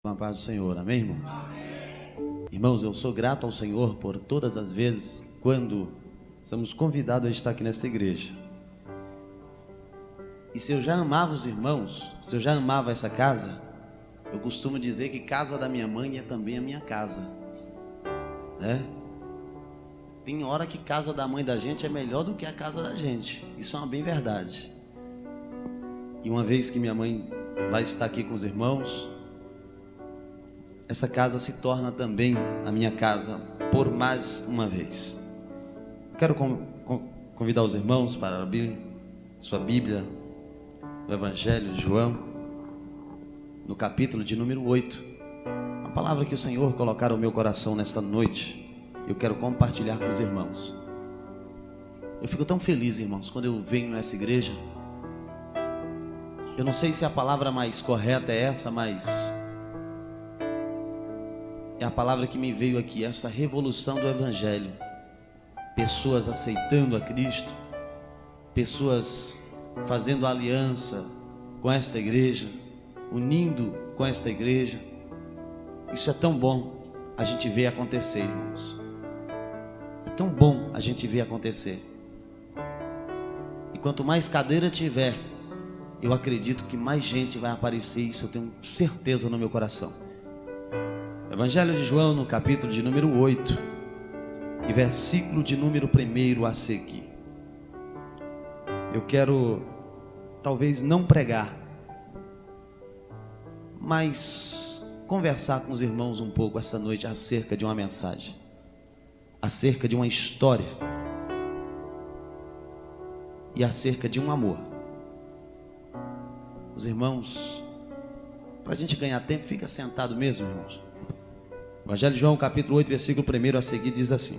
Com a paz do Senhor, amém, irmãos? Irmãos, eu sou grato ao Senhor por todas as vezes quando somos convidados a estar aqui nesta igreja. E se eu já amava os irmãos, se eu já amava essa casa, eu costumo dizer que casa da minha mãe é também a minha casa, né? Tem hora que casa da mãe da gente é melhor do que a casa da gente, isso é uma bem verdade. E uma vez que minha mãe vai estar aqui com os irmãos, essa casa se torna também a minha casa por mais uma vez. Quero convidar os irmãos para abrir sua Bíblia no Evangelho de João, no capítulo de número 8. A palavra que o Senhor colocar no meu coração nesta noite, eu quero compartilhar com os irmãos. Eu fico tão feliz, irmãos, quando eu venho nessa igreja. Eu não sei se a palavra mais correta é essa, mas é a palavra que me veio aqui, essa revolução do Evangelho. Pessoas aceitando a Cristo, pessoas fazendo aliança com esta igreja, unindo com esta igreja. Isso é tão bom a gente ver acontecer, irmãos. É tão bom a gente ver acontecer. E quanto mais cadeira tiver, eu acredito que mais gente vai aparecer. Isso eu tenho certeza no meu coração. Evangelho de João, no capítulo de número 8 e versículo de número 1 a seguir. Eu quero talvez não pregar, mas conversar com os irmãos um pouco essa noite acerca de uma mensagem, acerca de uma história e acerca de um amor. Os irmãos, para a gente ganhar tempo, fica sentado mesmo, irmãos. Evangelho de João, capítulo 8, versículo 1 a seguir, diz assim: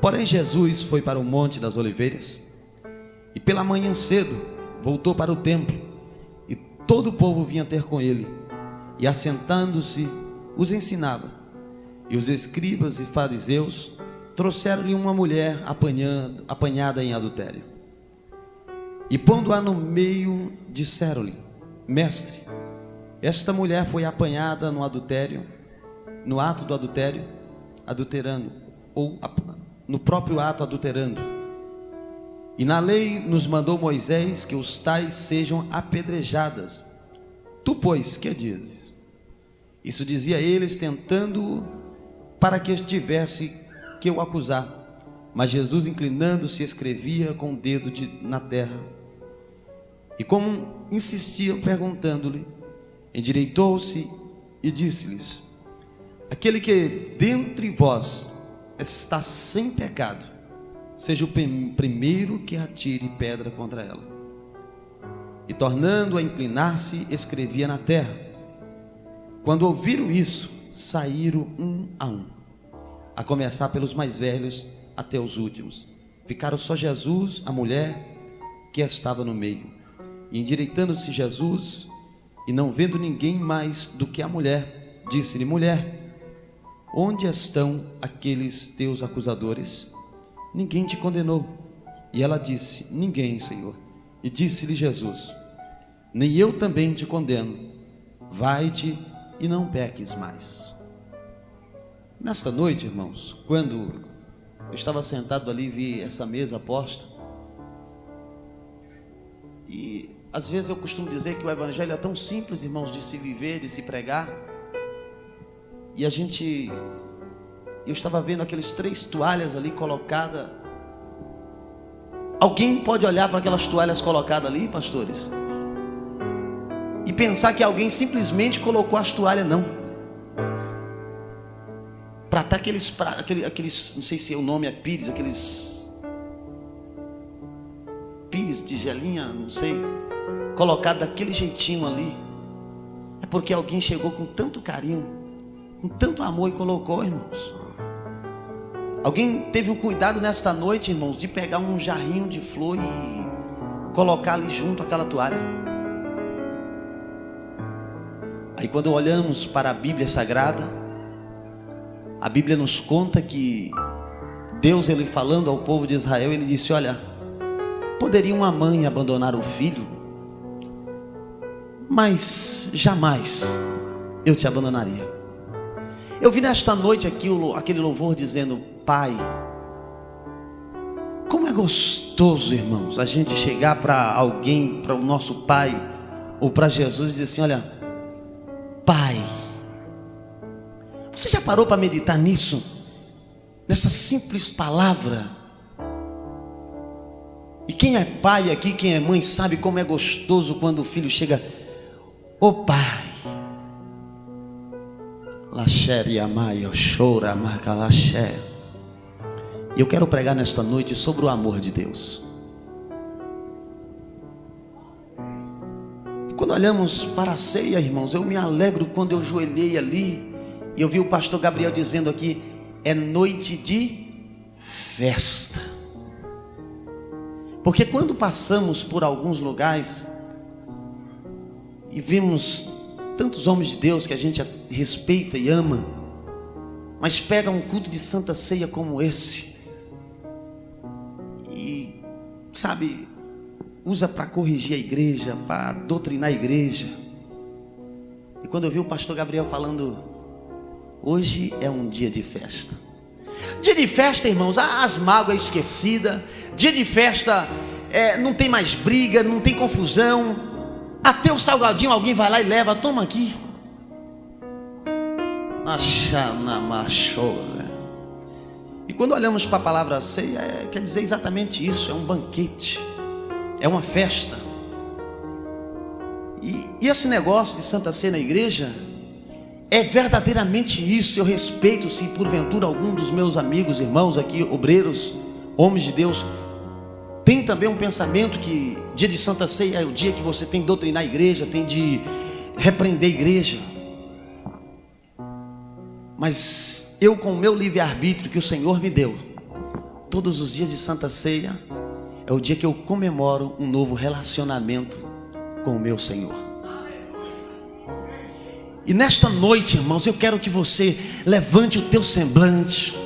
Porém Jesus foi para o Monte das Oliveiras, e pela manhã cedo voltou para o templo, e todo o povo vinha ter com ele, e assentando-se, os ensinava. E os escribas e fariseus trouxeram-lhe uma mulher apanhada em adultério. E pondo-a no meio, disseram-lhe: Mestre, esta mulher foi apanhada no adultério, no ato do adultério, adulterando, ou no próprio ato adulterando. E na lei nos mandou Moisés que os tais sejam apedrejadas. Tu, pois, que dizes? Isso dizia eles, tentando-o para que tivesse que o acusar. Mas Jesus, inclinando-se, escrevia com o dedo na terra. E como insistiam, perguntando-lhe, endireitou-se e disse-lhes: Aquele que dentre vós está sem pecado, seja o primeiro que atire pedra contra ela. E tornando a inclinar-se, escrevia na terra. Quando ouviram isso, saíram um, a começar pelos mais velhos até os últimos. Ficaram só Jesus, a mulher que estava no meio. E endireitando-se Jesus, e não vendo ninguém mais do que a mulher, disse-lhe: Mulher, onde estão aqueles teus acusadores? Ninguém te condenou? E ela disse: Ninguém, Senhor. E disse-lhe Jesus: Nem eu também te condeno. Vai-te e não peques mais. Nesta noite, irmãos, quando eu estava sentado ali, vi essa mesa posta, e às vezes eu costumo dizer que o Evangelho é tão simples, irmãos, de se viver, de se pregar. E eu estava vendo aqueles 3 toalhas ali colocadas. Alguém pode olhar para aquelas toalhas colocadas ali, pastores, e pensar que alguém simplesmente colocou as toalhas? Não. Para estar aqueles, não sei se o nome é pires, aqueles pires, tigelinha, não sei, colocado daquele jeitinho ali, é porque alguém chegou com tanto carinho, com tanto amor e colocou, irmãos. Alguém teve o cuidado nesta noite, irmãos, de pegar um jarrinho de flor e colocar ali junto àquela toalha. Aí quando olhamos para a Bíblia Sagrada, a Bíblia nos conta que Deus, ele falando ao povo de Israel, ele disse: olha, poderia uma mãe abandonar o filho, mas jamais eu te abandonaria. Eu vi nesta noite aqui aquele louvor dizendo: Pai. Como é gostoso, irmãos, a gente chegar para alguém, para o nosso Pai, ou para Jesus e dizer assim: olha, Pai. Você já parou para meditar nisso? Nessa simples palavra? E quem é pai aqui, quem é mãe, sabe como é gostoso quando o filho chega: ô Pai. Laxere amai, chora, marca laxé. E eu quero pregar nesta noite sobre o amor de Deus. E quando olhamos para a ceia, irmãos, eu me alegro quando eu joelhei ali e eu vi o pastor Gabriel dizendo aqui: é noite de festa. Porque quando passamos por alguns lugares e vimos tantos homens de Deus que a gente respeita e ama, mas pega um culto de Santa Ceia como esse e, sabe, usa para corrigir a igreja, para doutrinar a igreja. E quando eu vi o pastor Gabriel falando: hoje é um dia de festa. Dia de festa, irmãos, as mágoas esquecidas. Dia de festa, não tem mais briga, não tem confusão. Até o salgadinho alguém vai lá e leva: toma aqui. E quando olhamos para a palavra ceia, quer dizer exatamente isso. É um banquete, é uma festa. E esse negócio de Santa Ceia na igreja é verdadeiramente isso. Eu respeito se porventura algum dos meus amigos, irmãos aqui, obreiros, homens de Deus, tem também um pensamento que dia de Santa Ceia é o dia que você tem de doutrinar a igreja, tem de repreender a igreja. Mas eu, com o meu livre-arbítrio que o Senhor me deu, todos os dias de Santa Ceia é o dia que eu comemoro um novo relacionamento com o meu Senhor. E nesta noite, irmãos, eu quero que você levante o teu semblante,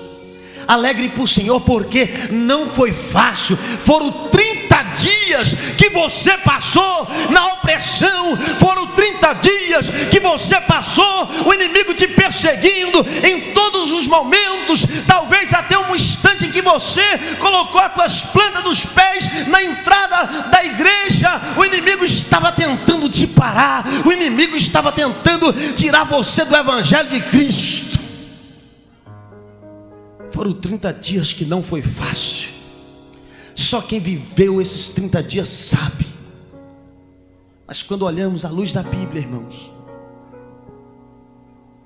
alegre por Senhor, porque não foi fácil. Foram 30 dias que você passou na opressão, foram 30 dias que você passou o inimigo te perseguindo em todos os momentos. Talvez até um instante em que você colocou as tuas plantas dos pés na entrada da igreja, o inimigo estava tentando te parar, o inimigo estava tentando tirar você do evangelho de Cristo. Foram 30 dias que não foi fácil. Só quem viveu esses 30 dias sabe. Mas quando olhamos à luz da Bíblia, irmãos,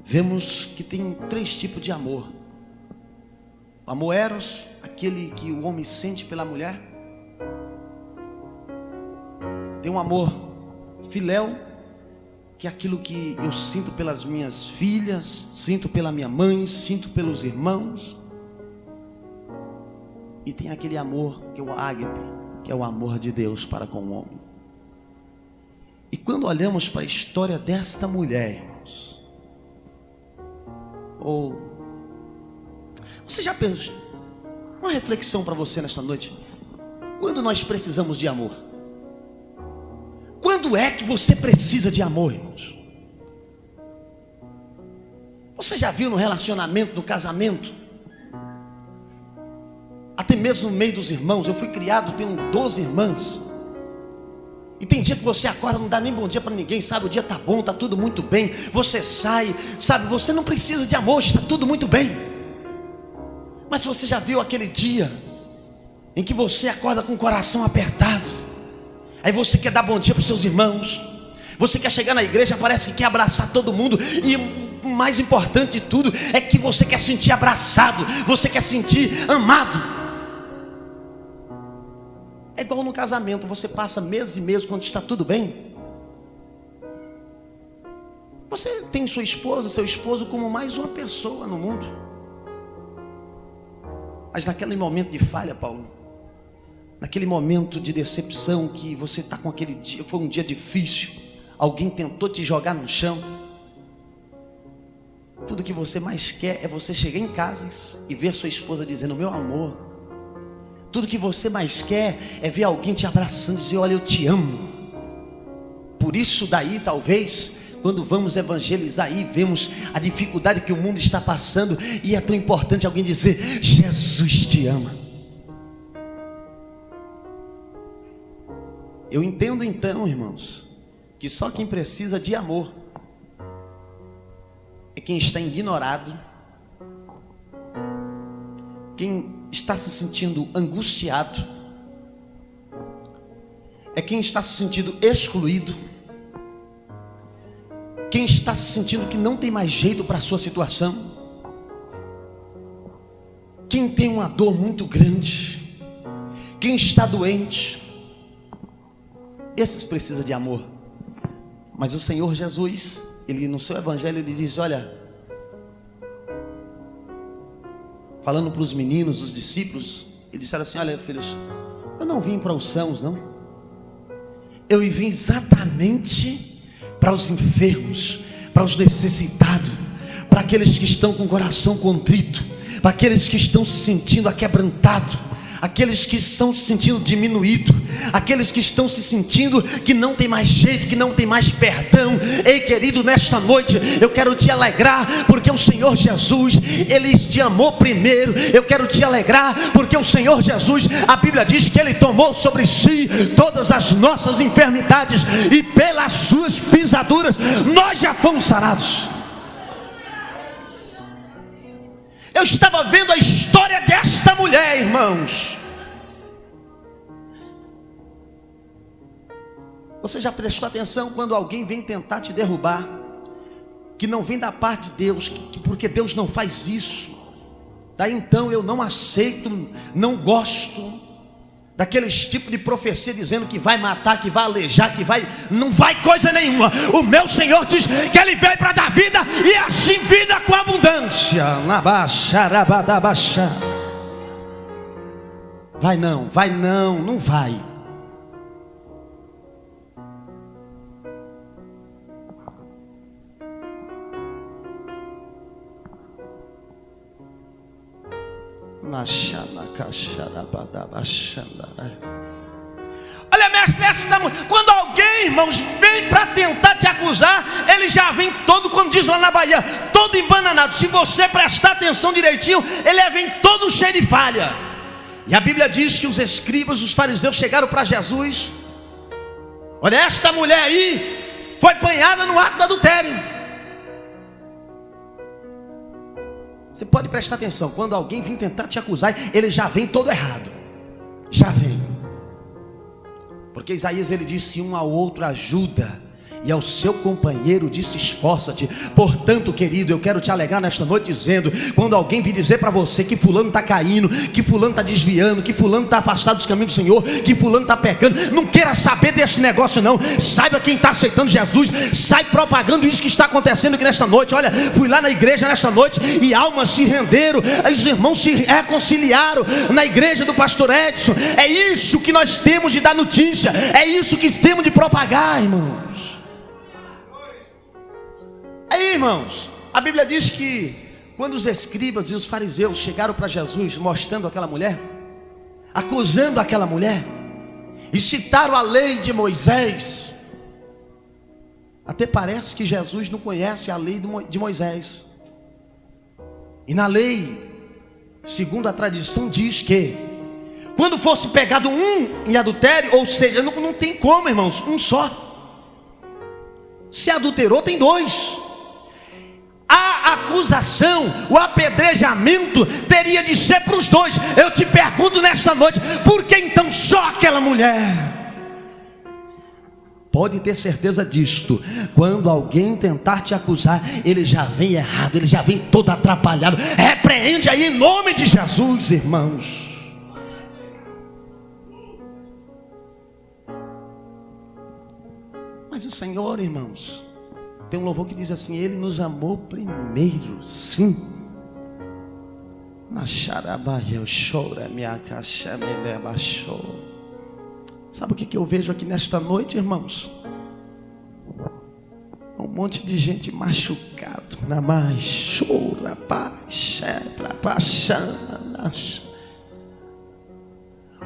vemos que tem 3 tipos de amor. O amor eros, aquele que o homem sente pela mulher. Tem um amor filéu, que é aquilo que eu sinto pelas minhas filhas, sinto pela minha mãe, sinto pelos irmãos. E tem aquele amor que é o ágape, que é o amor de Deus para com o homem. E quando olhamos para a história desta mulher, irmãos, você já pensou? Uma reflexão para você nesta noite: quando nós precisamos de amor? Quando é que você precisa de amor, irmãos? Você já viu no relacionamento, no casamento, até mesmo no meio dos irmãos? Eu fui criado, tenho 12 irmãs. E tem dia que você acorda, não dá nem bom dia para ninguém, sabe? O dia tá bom, tá tudo muito bem. Você sai, sabe? Você não precisa de amor, está tudo muito bem. Mas você já viu aquele dia em que você acorda com o coração apertado? Aí você quer dar bom dia para os seus irmãos, você quer chegar na igreja, parece que quer abraçar todo mundo. E o mais importante de tudo é que você quer sentir abraçado, você quer sentir amado. É igual no casamento, você passa meses e meses quando está tudo bem. Você tem sua esposa, seu esposo como mais uma pessoa no mundo. Mas naquele momento de falha, Paulo, naquele momento de decepção que você está com aquele dia, foi um dia difícil, alguém tentou te jogar no chão, tudo que você mais quer é você chegar em casa e ver sua esposa dizendo: meu amor. Tudo que você mais quer é ver alguém te abraçando e dizer: olha, eu te amo. Por isso daí, talvez, quando vamos evangelizar e vemos a dificuldade que o mundo está passando, e é tão importante alguém dizer: Jesus te ama. Eu entendo então, irmãos, que só quem precisa de amor é quem está ignorado, quem está se sentindo angustiado, é quem está se sentindo excluído, quem está se sentindo que não tem mais jeito para a sua situação, quem tem uma dor muito grande, quem está doente. Esses precisam de amor. Mas o Senhor Jesus, Ele no seu evangelho, Ele diz: olha, falando para os meninos, os discípulos, Ele disseram assim: olha, filhos, eu não vim para os sãos, não. Eu vim exatamente para os enfermos, para os necessitados, para aqueles que estão com o coração contrito, para aqueles que estão se sentindo aquebrantados, aqueles que estão se sentindo diminuídos, aqueles que estão se sentindo que não tem mais jeito, que não tem mais perdão. Ei, querido, nesta noite eu quero te alegrar, porque o Senhor Jesus, Ele te amou primeiro. Eu quero te alegrar, porque o Senhor Jesus, a Bíblia diz que Ele tomou sobre si todas as nossas enfermidades, e pelas suas pisaduras nós já fomos sarados. Eu estava vendo a história desta mulher, irmãos. Você já prestou atenção quando alguém vem tentar te derrubar, que não vem da parte de Deus, porque Deus não faz isso? Daí então eu não aceito, não gosto daqueles tipos de profecia dizendo que vai matar, que vai alejar, que vai... Não vai coisa nenhuma. O meu Senhor diz que Ele veio para dar vida, e assim vida com abundância. Vai não, não vai. Olha, mestre, quando alguém, irmãos, vem para tentar te acusar, ele já vem todo, como diz lá na Bahia, todo embananado. Se você prestar atenção direitinho, ele vem todo cheio de falha. E a Bíblia diz que os escribas, os fariseus chegaram para Jesus: olha, esta mulher aí foi apanhada no ato do adultério. Você pode prestar atenção, quando alguém vem tentar te acusar, ele já vem todo errado. Já vem. Porque Isaías, ele disse: um ao outro ajuda, e ao seu companheiro disse: esforça-te. Portanto, querido, eu quero te alegrar nesta noite dizendo: quando alguém vir dizer para você que fulano está caindo, que fulano está desviando, que fulano está afastado dos caminhos do Senhor, que fulano está pecando, não queira saber desse negócio não. Saiba quem está aceitando Jesus, sai propagando isso que está acontecendo aqui nesta noite. Olha, fui lá na igreja nesta noite e almas se renderam, os irmãos se reconciliaram na igreja do pastor Edson. É isso que nós temos de dar notícia, é isso que temos de propagar, irmão. Aí, irmãos, a Bíblia diz que quando os escribas e os fariseus chegaram para Jesus, mostrando aquela mulher, acusando aquela mulher, e citaram a lei de Moisés, até parece que Jesus não conhece a lei de Moisés. E na lei, segundo a tradição, diz que quando fosse pegado um em adultério, ou seja, não tem como, irmãos, um só. Se adulterou, tem dois. A acusação, o apedrejamento teria de ser para os dois. Eu te pergunto nesta noite: por que então só aquela mulher? Pode ter certeza disto: quando alguém tentar te acusar, ele já vem errado, ele já vem todo atrapalhado. Repreende aí em nome de Jesus, irmãos. Mas o Senhor, irmãos, tem um louvor que diz assim: Ele nos amou primeiro, sim. Na xarabaia eu choro, minha caixa me leva choro. Sabe o que eu vejo aqui nesta noite, irmãos? Um monte de gente machucado, na mais chora, paixão.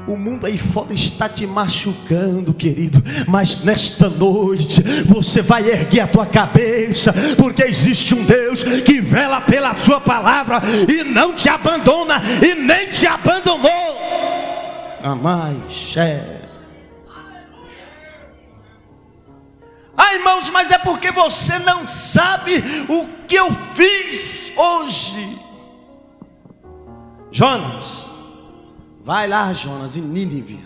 O mundo aí fora está te machucando, querido, mas nesta noite você vai erguer a tua cabeça, porque existe um Deus que vela pela sua palavra e não te abandona e nem te abandonou. Irmãos, mas é porque você não sabe o que eu fiz hoje. Jonas, vai lá, Jonas, em Nínive,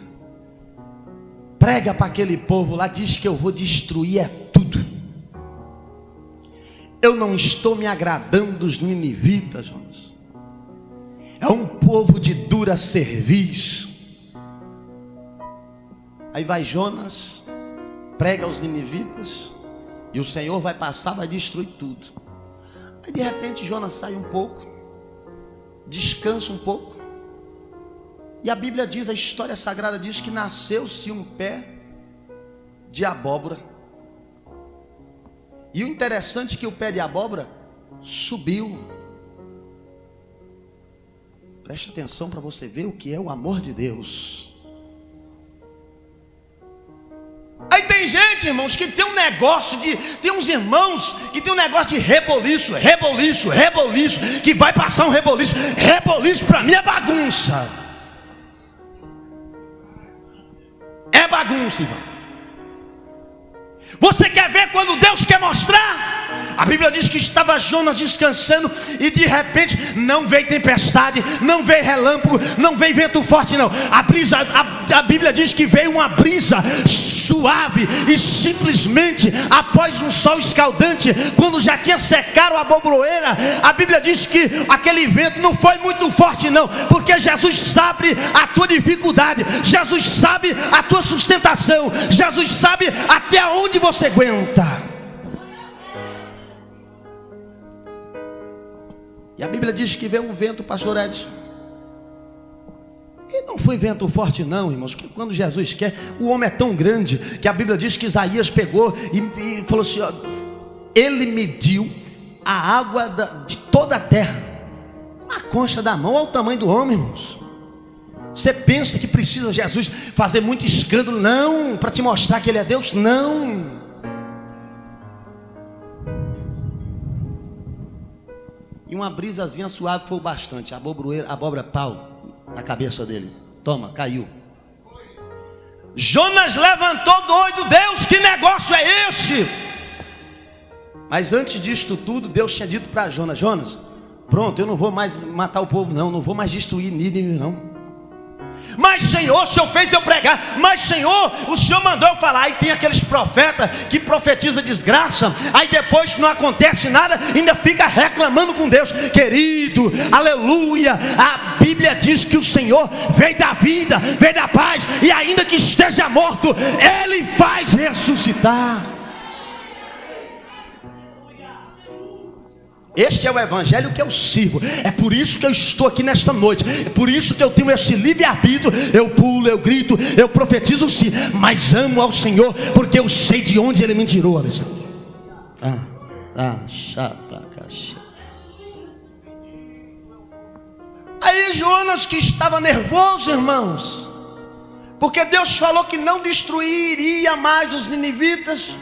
prega para aquele povo lá, diz que eu vou destruir tudo. Eu não estou me agradando dos ninivitas, Jonas. É um povo de dura cerviz. Aí vai Jonas, prega aos ninivitas, e o Senhor vai passar, vai destruir tudo. Aí de repente Jonas sai um pouco, descansa um pouco, e a Bíblia diz, a história sagrada diz que nasceu-se um pé de abóbora. E o interessante é que o pé de abóbora subiu. Preste atenção para você ver o que é o amor de Deus. Aí tem gente, irmãos, que tem um negócio de... Tem uns irmãos que tem um negócio de reboliço, que vai passar um reboliço. Reboliço para mim é bagunça. É bagunça, irmão. Você quer ver quando Deus quer mostrar? A Bíblia diz que estava Jonas descansando e de repente não veio tempestade, não veio relâmpago, não veio vento forte não. A Bíblia diz que veio uma brisa suave e simplesmente após um sol escaldante, quando já tinha secado a abobroeira, a Bíblia diz que aquele vento não foi muito forte não, porque Jesus sabe a tua dificuldade, Jesus sabe a tua sustentação, Jesus sabe até onde você aguenta. E a Bíblia diz que veio um vento, pastor Edson, e não foi vento forte não, irmãos, porque quando Jesus quer, o homem é tão grande, que a Bíblia diz que Isaías pegou e falou assim, ó, ele mediu a água de toda a terra, com a concha da mão. Olha o tamanho do homem, irmãos. Você pensa que precisa Jesus fazer muito escândalo? Não, para te mostrar que ele é Deus? Não. E uma brisazinha suave foi o bastante. A abóbora pau na cabeça dele. Toma, caiu. Jonas levantou doido. Deus, que negócio é esse? Mas antes disto tudo, Deus tinha dito para Jonas: Jonas, pronto, eu não vou mais matar o povo não, não vou mais destruir Nínive não. Mas Senhor, o Senhor fez eu pregar. Mas Senhor, o Senhor mandou eu falar. Aí tem aqueles profetas que profetizam desgraça, aí depois que não acontece nada, ainda fica reclamando com Deus. Querido, aleluia, a Bíblia diz que o Senhor veio da vida, veio da paz, e ainda que esteja morto, Ele faz ressuscitar. Este é o evangelho que eu sirvo. É por isso que eu estou aqui nesta noite. É por isso que eu tenho esse livre-arbítrio. Eu pulo, eu grito, eu profetizo sim, mas amo ao Senhor, porque eu sei de onde Ele me tirou, Alessandro. Aí Jonas, que estava nervoso, irmãos, porque Deus falou que não destruiria mais os ninivitas.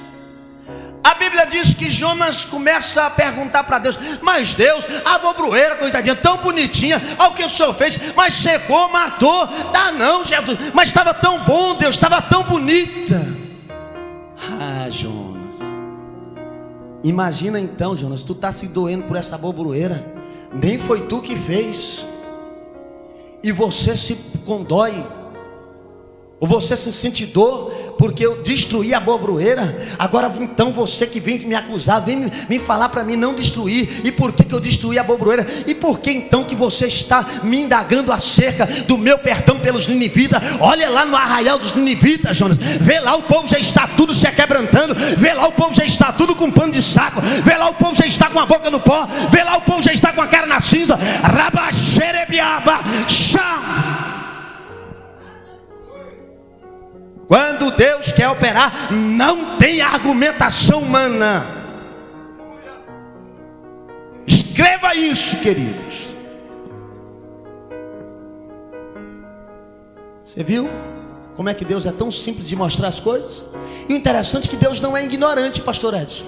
A Bíblia diz que Jonas começa a perguntar para Deus: mas Deus, a abobroeira, coitadinha, tão bonitinha, olha o que o Senhor fez, mas secou, matou. Tá não, Jesus, mas estava tão bom, Deus, estava tão bonita. Jonas, imagina então, Jonas, tu está se doendo por essa abobroeira, nem foi tu que fez, e você se condói, ou você se sente dor porque eu destruí a abobroeira. Agora então você que vem me acusar, vem me falar para mim não destruir. E por que eu destruí a abobroeira? E por que então que você está me indagando acerca do meu perdão pelos ninivitas? Olha lá no arraial dos ninivitas, Jonas, vê lá, o povo já está tudo se quebrantando. Vê lá, o povo já está tudo com pano de saco. Vê lá, o povo já está com a boca no pó. Vê lá, o povo já está com a cara na cinza. Rabaxerebiaba, chá. Quando Deus quer operar, não tem argumentação humana. Escreva isso, queridos. Você viu como é que Deus é tão simples de mostrar as coisas? E o interessante é que Deus não é ignorante, pastor Edson.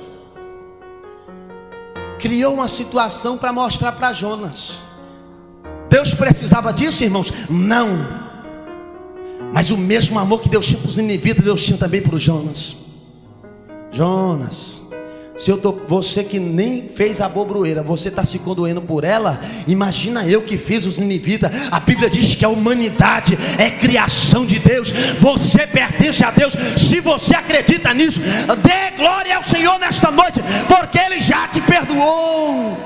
Criou uma situação para mostrar para Jonas. Deus precisava disso, irmãos? Não. Mas o mesmo amor que Deus tinha para os ninivitas, Deus tinha também para o Jonas. Jonas, você que nem fez a bobroeira, você está se condoendo por ela. Imagina eu que fiz os ninivitas. A Bíblia diz que a humanidade é criação de Deus. Você pertence a Deus. Se você acredita nisso, dê glória ao Senhor nesta noite, porque Ele já te perdoou.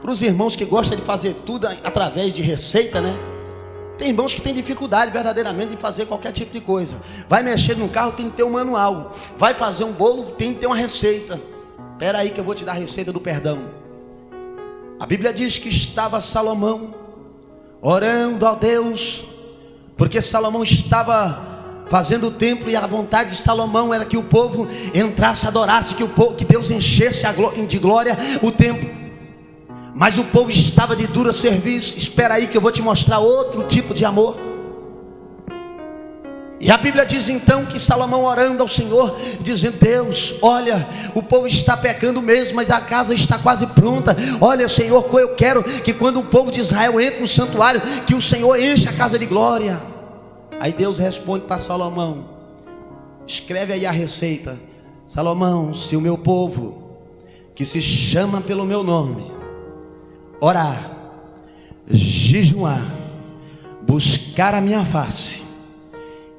Para os irmãos que gostam de fazer tudo através de receita, né? Tem irmãos que têm dificuldade verdadeiramente de fazer qualquer tipo de coisa. Vai mexer no carro, tem que ter um manual. Vai fazer um bolo, tem que ter uma receita. Espera aí que eu vou te dar a receita do perdão. A Bíblia diz que estava Salomão orando a Deus, porque Salomão estava fazendo o templo, e a vontade de Salomão era que o povo entrasse, adorasse, que Deus enchesse de glória o templo. Mas o povo estava de dura serviço. Espera aí que eu vou te mostrar outro tipo de amor. E a Bíblia diz então que Salomão orando ao Senhor, dizendo: Deus, olha, o povo está pecando mesmo, mas a casa está quase pronta. Olha, Senhor, eu quero que quando o povo de Israel entre no santuário, que o Senhor enche a casa de glória. Aí Deus responde para Salomão: escreve aí a receita. Salomão, se o meu povo, que se chama pelo meu nome, orar, jejuar, buscar a minha face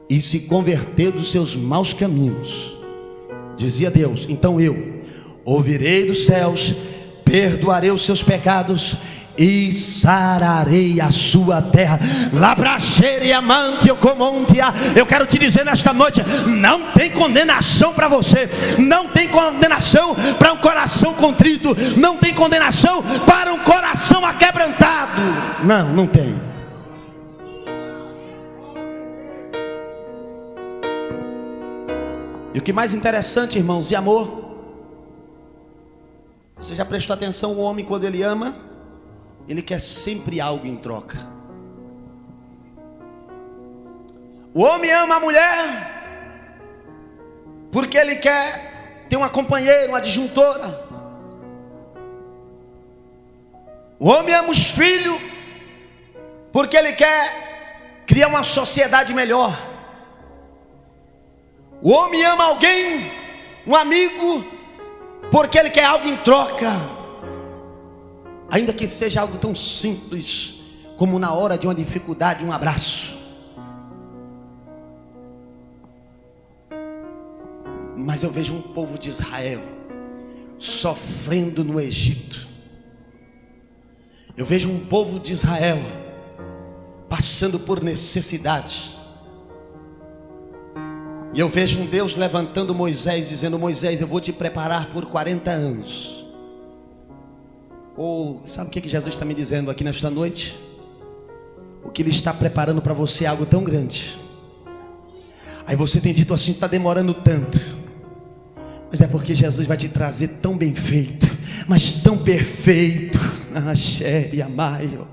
e se converter dos seus maus caminhos, dizia Deus, então eu ouvirei dos céus, perdoarei os seus pecados e sararei a sua terra. Eu quero te dizer nesta noite: não tem condenação para você, não tem condenação para um coração contrito, não tem condenação para um coração aquebrantado. Não tem. E o que mais interessante, irmãos, de amor, você já prestou atenção? O homem, quando ele ama, ele quer sempre algo em troca. O homem ama a mulher porque ele quer ter uma companheira, uma adjuntora. O homem ama os filhos porque ele quer criar uma sociedade melhor. O homem ama alguém, um amigo, porque ele quer algo em troca. Ainda que seja algo tão simples como na hora de uma dificuldade, um abraço. Mas eu vejo um povo de Israel sofrendo no Egito. Eu vejo um povo de Israel passando por necessidades. E eu vejo um Deus levantando Moisés, dizendo: Moisés, eu vou te preparar por 40 anos. Ou sabe o que Jesus está me dizendo aqui nesta noite? O que Ele está preparando para você é algo tão grande. Aí você tem dito assim: está demorando tanto. Mas é porque Jesus vai te trazer tão bem feito, mas tão perfeito. Axé, amaio.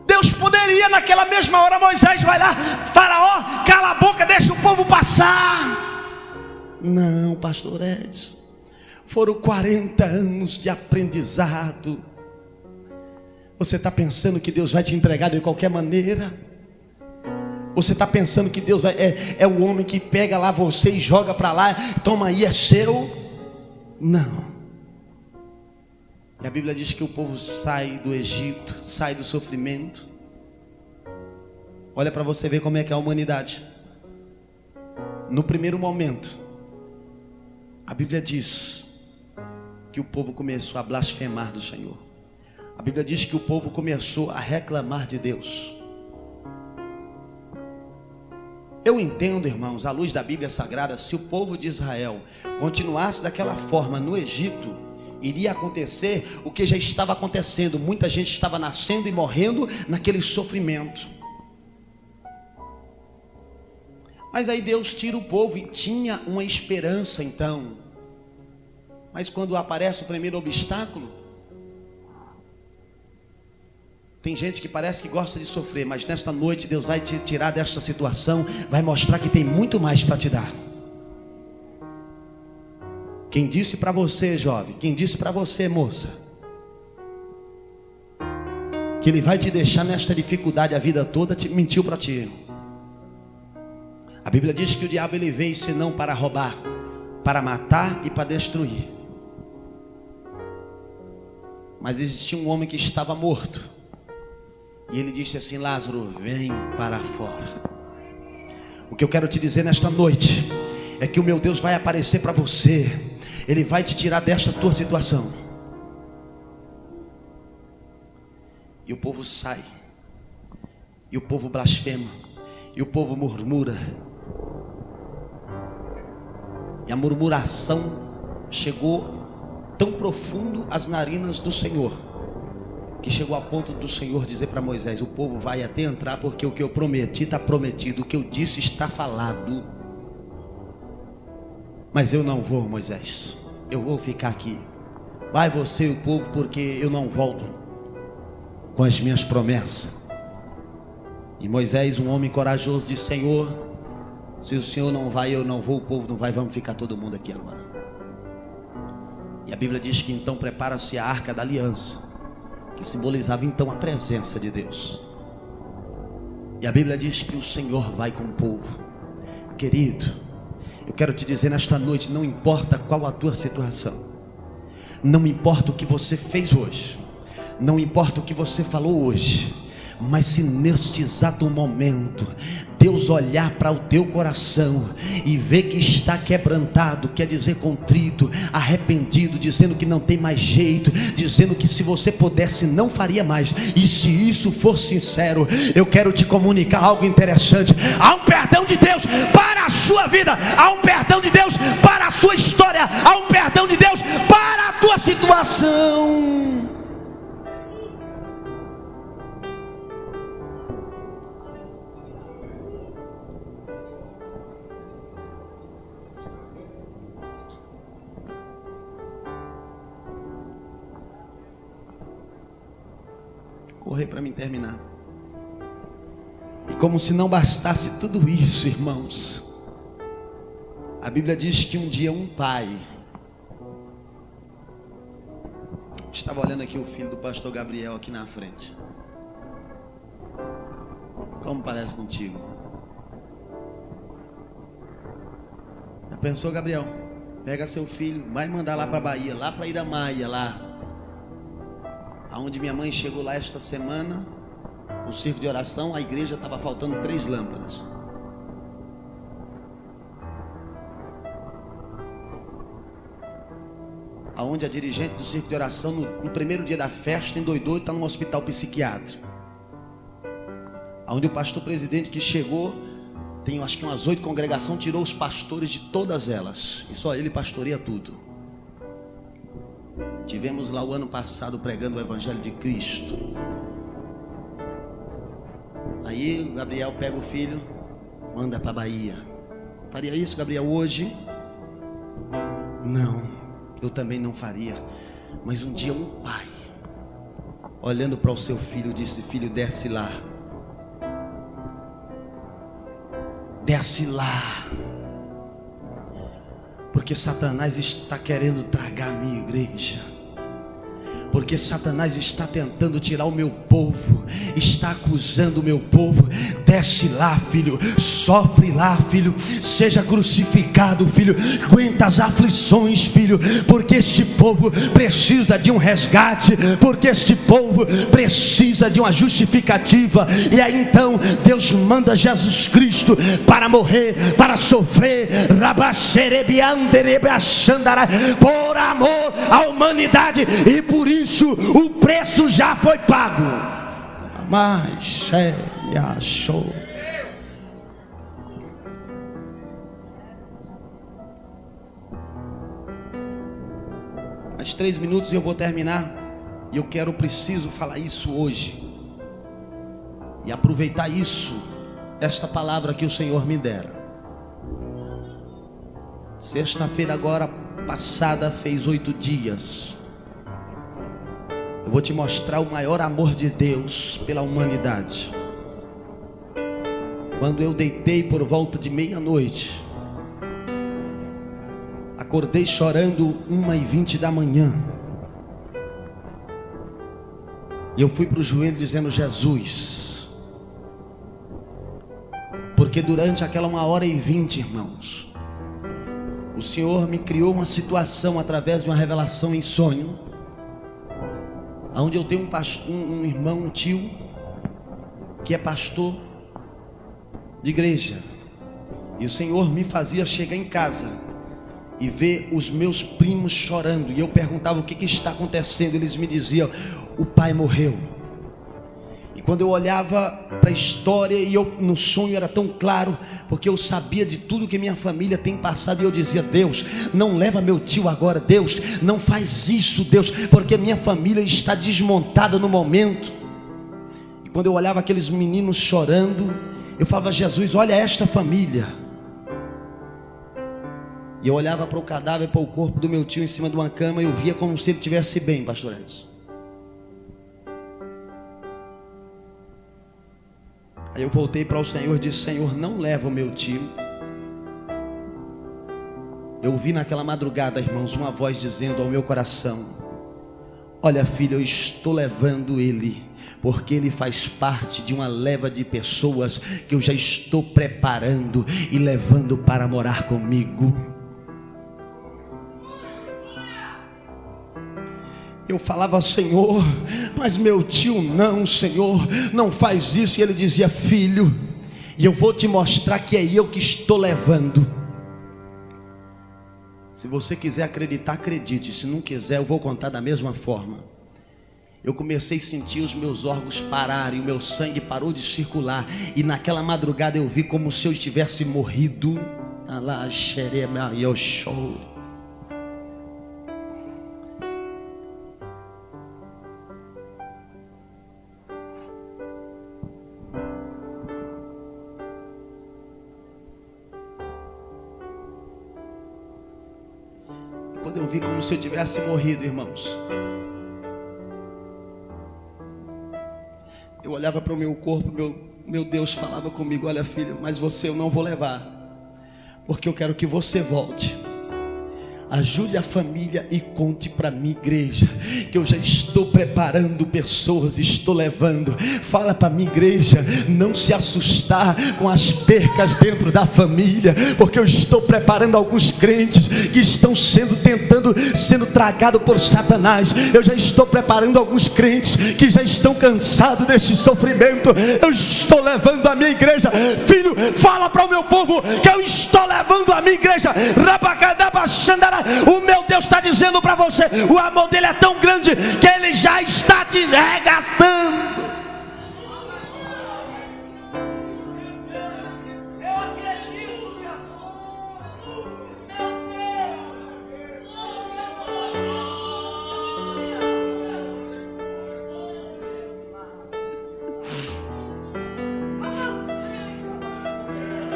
Deus poderia naquela mesma hora: Moisés, vai lá, Faraó, cala a boca, deixa o povo passar. Não, pastor Edson, foram 40 anos de aprendizado. Você está pensando que Deus vai te entregar de qualquer maneira? Você está pensando que Deus é o homem que pega lá você e joga para lá, toma aí, é seu? Não. E a Bíblia diz que o povo sai do Egito, sai do sofrimento. Olha para você ver como é que é a humanidade. No primeiro momento, a Bíblia diz que o povo começou a blasfemar do Senhor. A Bíblia diz que o povo começou a reclamar de Deus. Eu entendo, irmãos, à luz da Bíblia Sagrada, se o povo de Israel continuasse daquela forma no Egito, iria acontecer o que já estava acontecendo. Muita gente estava nascendo e morrendo naquele sofrimento. Mas aí Deus tira o povo e tinha uma esperança então. Mas quando aparece o primeiro obstáculo, Tem gente que parece que gosta de sofrer, mas nesta noite Deus vai te tirar desta situação, vai mostrar que tem muito mais para te dar. Quem disse para você, jovem, quem disse para você, moça, que Ele vai te deixar nesta dificuldade a vida toda, mentiu para ti. A Bíblia diz que o diabo ele veio senão para roubar, para matar e para destruir. Mas existia um homem que estava morto, e ele disse assim: Lázaro, vem para fora. O que eu quero te dizer nesta noite é que o meu Deus vai aparecer para você. Ele vai te tirar desta tua situação. E o povo sai, e o povo blasfema, e o povo murmura. E a murmuração chegou tão profundo às narinas do Senhor, que chegou a ponto do Senhor dizer para Moisés: o povo vai até entrar, porque o que eu prometi está prometido, o que eu disse está falado. Mas eu não vou, Moisés, eu vou ficar aqui. Vai você e o povo, porque eu não volto com as minhas promessas. E Moisés, um homem corajoso, disse: Senhor, se o Senhor não vai, eu não vou, o povo não vai, vamos ficar todo mundo aqui agora. E a Bíblia diz que então prepara-se a arca da aliança, que simbolizava então a presença de Deus. E a Bíblia diz que o Senhor vai com o povo. Querido, eu quero te dizer nesta noite, não importa qual a tua situação, não importa o que você fez hoje, não importa o que você falou hoje, mas se neste exato momento Deus olhar para o teu coração e ver que está quebrantado, quer dizer contrito, arrependido, dizendo que não tem mais jeito, dizendo que se você pudesse não faria mais, e se isso for sincero, eu quero te comunicar algo interessante. Há um perdão de Deus para a sua vida, há um perdão de Deus para a sua história, há um perdão de Deus para a tua situação. Correr para mim terminar. E como se não bastasse tudo isso, irmãos, a Bíblia diz que um dia um pai, estava olhando aqui o filho do pastor Gabriel aqui na frente. Como parece contigo? Já pensou, Gabriel? Pega seu filho, vai mandar lá para a Bahia, lá para Iramaia, lá aonde minha mãe chegou lá esta semana, no circo de oração, a igreja estava faltando 3 lâmpadas. Aonde a dirigente do circo de oração, no primeiro dia da festa, endoidou e está no hospital psiquiátrico. Aonde o pastor presidente que chegou, tem acho que umas 8 congregações, tirou os pastores de todas elas, e só ele pastoreia tudo. Tivemos lá o ano passado pregando o Evangelho de Cristo. Aí o Gabriel pega o filho, manda para a Bahia. Faria isso, Gabriel, hoje? Não, eu também não faria. Mas um dia um pai, olhando para o seu filho, disse: filho, desce lá. Desce lá. Porque Satanás está querendo tragar a minha igreja. Porque Satanás está tentando tirar o meu povo, está acusando o meu povo. Desce lá, filho, sofre lá, filho, seja crucificado, filho, aguenta as aflições, filho, porque este povo precisa de um resgate, porque este povo precisa de uma justificativa. E aí então Deus manda Jesus Cristo para morrer, para sofrer, por amor à humanidade, e por isso o preço já foi pago. Mas achou. Mais 3 minutos e eu vou terminar. E eu preciso falar isso hoje e aproveitar isso, esta palavra que o Senhor me dera. Sexta-feira agora passada fez 8 dias. Eu vou te mostrar o maior amor de Deus pela humanidade. Quando eu deitei por volta de meia-noite, acordei chorando 1h20 da manhã. E eu fui para o joelho dizendo: Jesus. Porque durante aquela 1h20, irmãos, o Senhor me criou uma situação através de uma revelação em sonho, onde eu tenho um irmão, um tio, que é pastor de igreja. E o Senhor me fazia chegar em casa e ver os meus primos chorando. E eu perguntava: o que está acontecendo? Eles me diziam: o pai morreu. E quando eu olhava para a história, e eu no sonho era tão claro, porque eu sabia de tudo que minha família tem passado, e eu dizia: Deus, não leva meu tio agora, Deus, não faz isso, Deus, porque minha família está desmontada no momento. E quando eu olhava aqueles meninos chorando, eu falava: Jesus, olha esta família. E eu olhava para o cadáver, para o corpo do meu tio em cima de uma cama, e eu via como se ele estivesse bem, pastor Edson. Aí eu voltei para o Senhor e disse: Senhor, não leva o meu tio. Eu ouvi naquela madrugada, irmãos, uma voz dizendo ao meu coração: olha, filho, eu estou levando ele, porque ele faz parte de uma leva de pessoas que eu já estou preparando e levando para morar comigo. Eu falava: Senhor, mas meu tio não, Senhor, não faz isso. E ele dizia: filho, e eu vou te mostrar que é eu que estou levando. Se você quiser acreditar, acredite. Se não quiser, eu vou contar da mesma forma. Eu comecei a sentir os meus órgãos pararem, o meu sangue parou de circular, e naquela madrugada eu vi como se eu tivesse morrido. Quando eu vi como se eu tivesse morrido, irmãos, eu olhava para o meu corpo, meu Deus falava comigo: olha, filho, mas você eu não vou levar, porque eu quero que você volte. Ajude a família e conte para minha igreja que eu já estou preparando pessoas, estou levando. Fala para minha igreja não se assustar com as percas dentro da família, porque eu estou preparando alguns crentes que estão sendo tragados por Satanás. Eu já estou preparando alguns crentes que já estão cansados desse sofrimento. Eu estou levando a minha igreja. Filho, fala para o meu povo que eu estou levando a minha igreja. O meu Deus está dizendo para você: o amor dele é tão grande que ele já está te resgatando. Eu acredito, Jesus.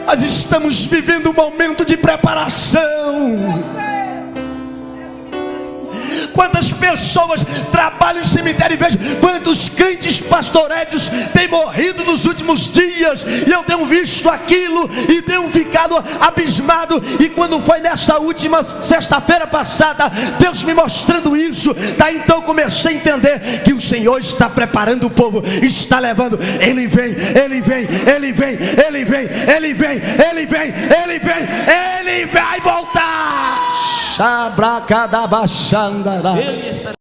Nós estamos vivendo um momento de preparação. Quantas pessoas trabalham em cemitério e vejo quantos crentes pastorédios têm morrido nos últimos dias, e eu tenho visto aquilo e tenho ficado abismado. E quando foi nessa última sexta-feira passada, Deus me mostrando isso, daí então comecei a entender que o Senhor está preparando o povo, está levando. Ele vem, ele vem, ele vem, ele vem, ele vem, ele vem, ele vem, ele vai voltar. Ele está